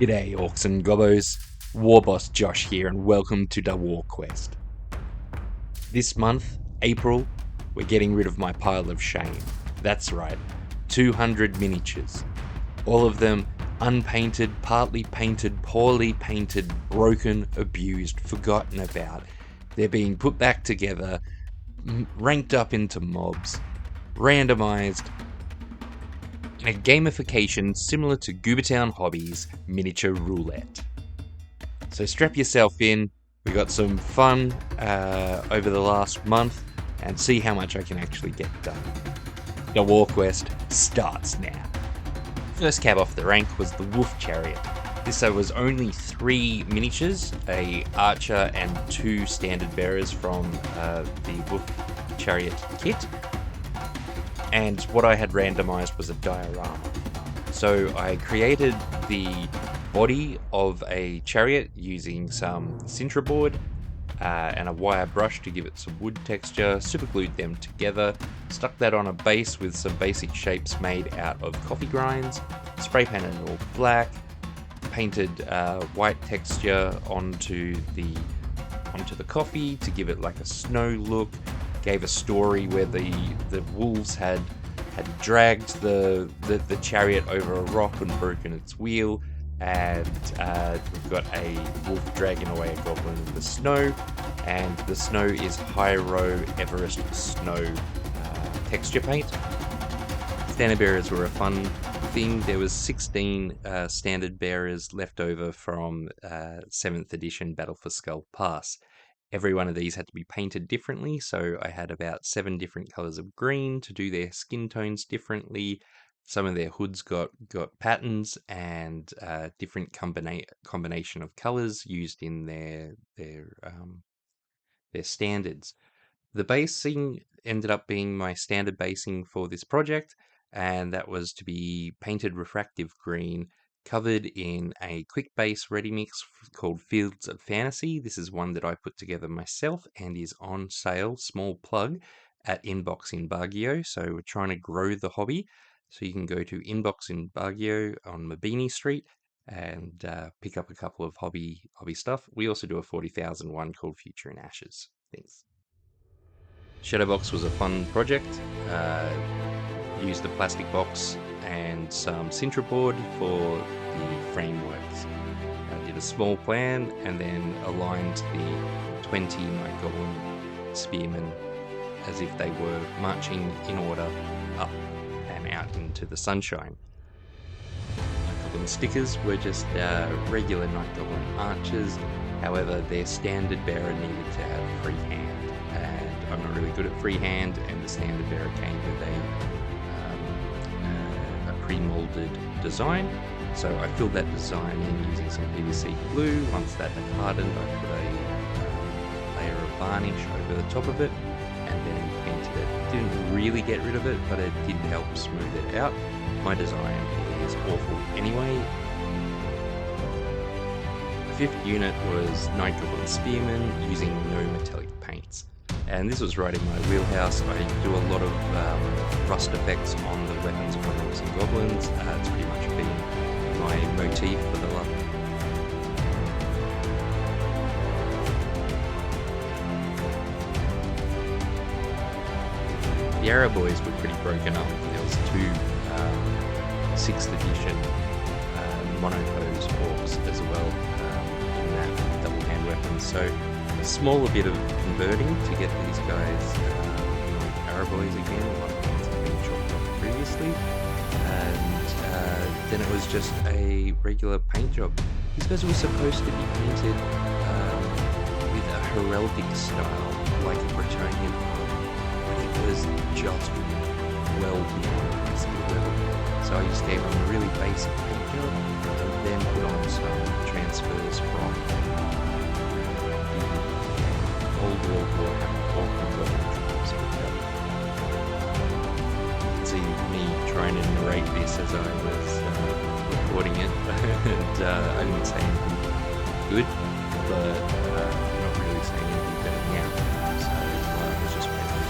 G'day orcs and gobos, Warboss Josh here and welcome to WAAAGHQuest. This month, April, we're getting rid of my pile of shame. That's right, 200 miniatures. All of them unpainted, partly painted, poorly painted, broken, abused, forgotten about. They're being put back together, ranked up into mobs, randomized, in a gamification similar to Goobertown Hobbies Miniature Roulette. So strap yourself in, we got some fun over the last month, and see how much I can actually get done. The WAAAGHQuest starts now. First cab off the rank was the Wolf Chariot. This was only 3 miniatures, a archer and 2 standard bearers from the Wolf Chariot kit. And what I had randomized was a diorama. So I created the body of a chariot using some Sintra board and a wire brush to give it some wood texture, superglued them together, stuck that on a base with some basic shapes made out of coffee grinds, spray painted it all black, painted white texture onto the coffee to give it like a snow look. Gave a story where the wolves had dragged the chariot over a rock and broken its wheel, and we've got a wolf dragging away a goblin in the snow, and the snow is High-Row Everest snow texture paint. Standard bearers were a fun thing. There was 16 standard bearers left over from 7th edition Battle for Skull Pass. Every one of these had to be painted differently, so I had about 7 different colours of green to do their skin tones differently. Some of their hoods got patterns and different combination of colours used in their standards. The basing ended up being my standard basing for this project, and that was to be painted refractive green, covered in a quick base ready mix called Fields of Fantasy. This is one that I put together myself and is on sale, small plug, at Inbox in Baguio. So we're trying to grow the hobby. So you can go to Inbox in Baguio on Mabini Street and pick up a couple of hobby stuff. We also do a 40,000 one called Future in Ashes. Thanks. Shadowbox was a fun project. Used the plastic box and some Sintra board for the frameworks. I did a small plan and then aligned the 20 Night Goblin spearmen as if they were marching in order up and out into the sunshine. Night Goblin stickers were just regular Night Goblin archers, however their standard bearer needed to have free hand, and I'm not really good at free hand, and the standard bearer came with a pre-molded design, so I filled that design in using some PVC glue. Once that had hardened, I put a layer of varnish over the top of it and then painted it. Didn't really get rid of it, but it did help smooth it out. My design is awful anyway. The 5th unit was Night Goblin Spearmen using no metallic paints. And this was right in my wheelhouse. I do a lot of rust effects on the weapons of orcs and goblins. It's pretty much been my motif for the last. The Arrow Boys were pretty broken up. There was 2 6th edition monopose orcs as well in that double hand weapon. So a smaller bit of converting to get these guys like Arrow Boys again. A lot of things have been chopped off previously, and then it was just a regular paint job. These guys were supposed to be painted with a heraldic style, like a Bretonnian arm, but it was just well beyond my skill level. So I just gave them a really basic paint job, and then put on some transfers from old world warhammer orc and goblin tribes. You can see me trying to narrate this as I was recording it, and I didn't say anything good, but I'm not really saying anything better now, so I was just waiting.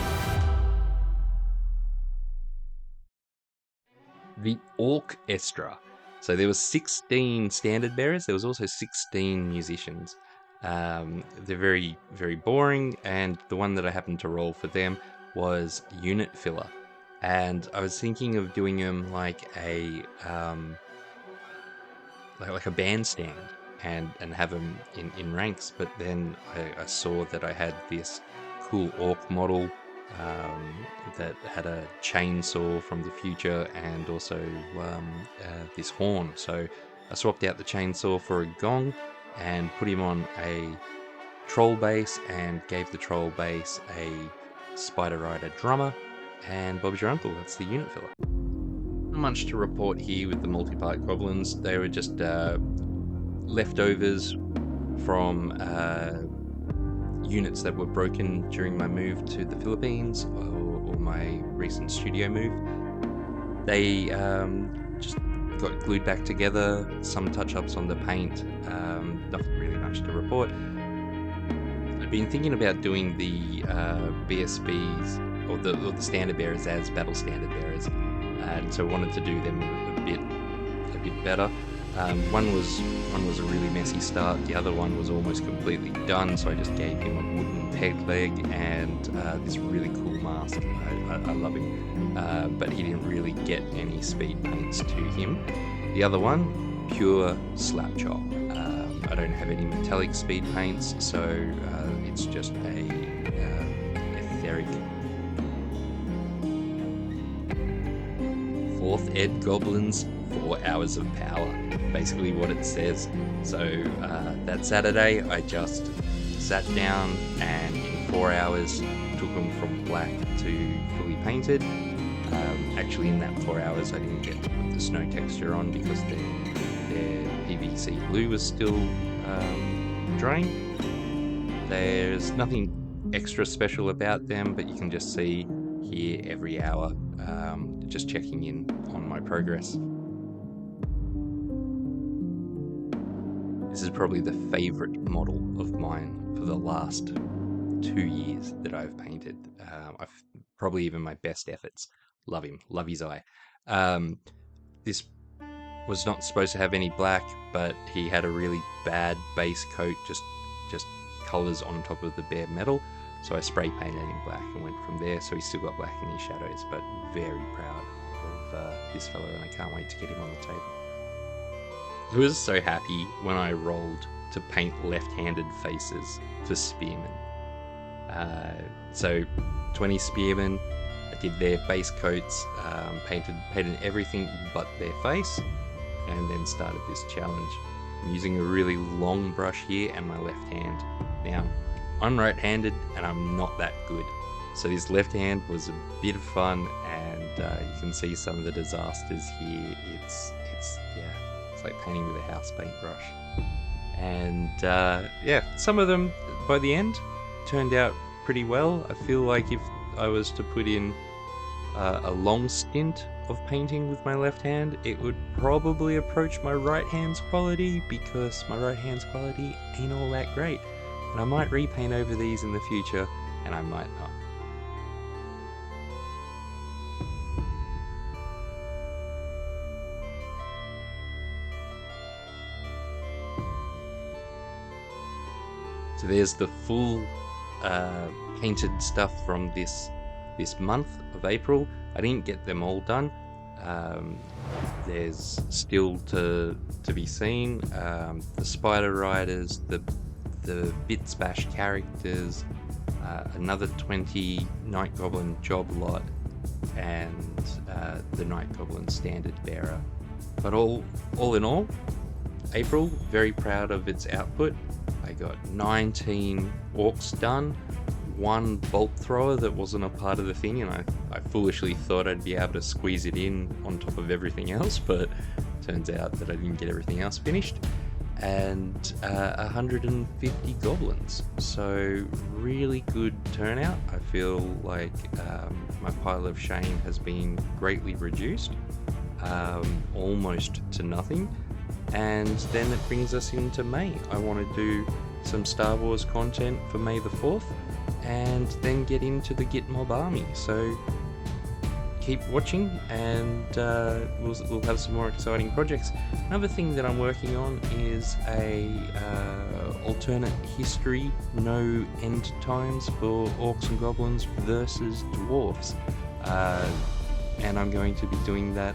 The Orchestra. So there was 16 standard bearers. There was also 16 musicians. They're very, very boring, and the one that I happened to roll for them was unit filler. And I was thinking of doing them like a bandstand and have them in ranks, but then I saw that I had this cool orc model that had a chainsaw from the future and also this horn. So I swapped out the chainsaw for a gong and put him on a troll bass and gave the troll bass a spider rider drummer, and Bob's your uncle. That's the unit filler. Not much to report here with the multi-part goblins. They were just leftovers from units that were broken during my move to the Philippines or my recent studio move. They just got glued back together, some touch-ups on the paint, nothing really much to report. I've been thinking about doing the BSBs or the standard bearers as battle standard bearers, and so I wanted to do them a bit better. One was a really messy start. The other one was almost completely done, so I just gave him a wooden peg leg and this really cool mask. I love him, but he didn't really get any speed paints to him. The other one, pure slap chop. I don't have any metallic speed paints, so it's just a etheric 4th Ed Goblins, 4 hours of power. Basically what it says. So that Saturday I just sat down and in 4 hours took them from black to fully painted. Actually in that 4 hours I didn't get to put the snow texture on because their PVC glue was still drying. There's nothing extra special about them, but you can just see here every hour just checking in on my progress. This is probably the favourite model of mine for the last 2 years that I've painted. I've probably even my best efforts. Love him, love his eye. This was not supposed to have any black, but he had a really bad base coat, just colours on top of the bare metal. So I spray painted him black and went from there. So he's still got black in his shadows, but very proud of this fellow, and I can't wait to get him on the table. I was so happy when I rolled to paint left-handed faces for spearmen. So 20 spearmen, I did their base coats, painted everything but their face, and then started this challenge. I'm using a really long brush here and my left hand. Now, I'm right-handed and I'm not that good. So this left hand was a bit of fun, and you can see some of the disasters here. It's like painting with a house paintbrush. And some of them by the end turned out pretty well. I feel like if I was to put in a long stint of painting with my left hand, it would probably approach my right hand's quality, because my right hand's quality ain't all that great. And I might repaint over these in the future, and I might not. So there's the full painted stuff from this month of April. I didn't get them all done. There's still to be seen the Spider Riders, the Bits Bash characters, another 20 Night Goblin job lot, and the Night Goblin standard bearer. But all in all, April, very proud of its output. I got 19 orcs done, 1 bolt thrower that wasn't a part of the thing, and I foolishly thought I'd be able to squeeze it in on top of everything else, but turns out that I didn't get everything else finished. And 150 goblins, so really good turnout. I feel like my pile of shame has been greatly reduced, almost to nothing. And then it brings us into May. I want to do some Star Wars content for May the 4th, and then get into the Git Mob army. So keep watching, and we'll have some more exciting projects. Another thing that I'm working on is a alternate history, no end times for orcs and goblins versus dwarves, and I'm going to be doing that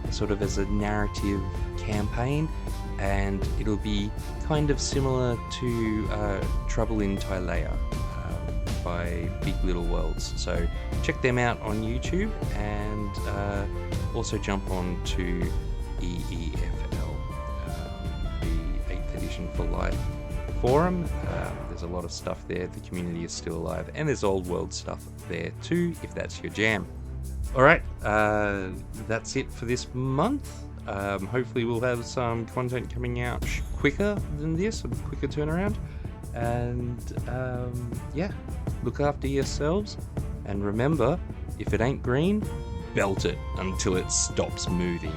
sort of as a narrative campaign, and it'll be kind of similar to Trouble in Tylea by Big Little Worlds. So check them out on YouTube, and also jump on to EEFL, the 8th edition for Life forum. There's a lot of stuff there. The community is still alive, and there's old world stuff there too, if that's your jam. Alright, that's it for this month. Hopefully we'll have some content coming out quicker than this, a quicker turnaround. And yeah, look after yourselves, and remember, if it ain't green, belt it until it stops moving.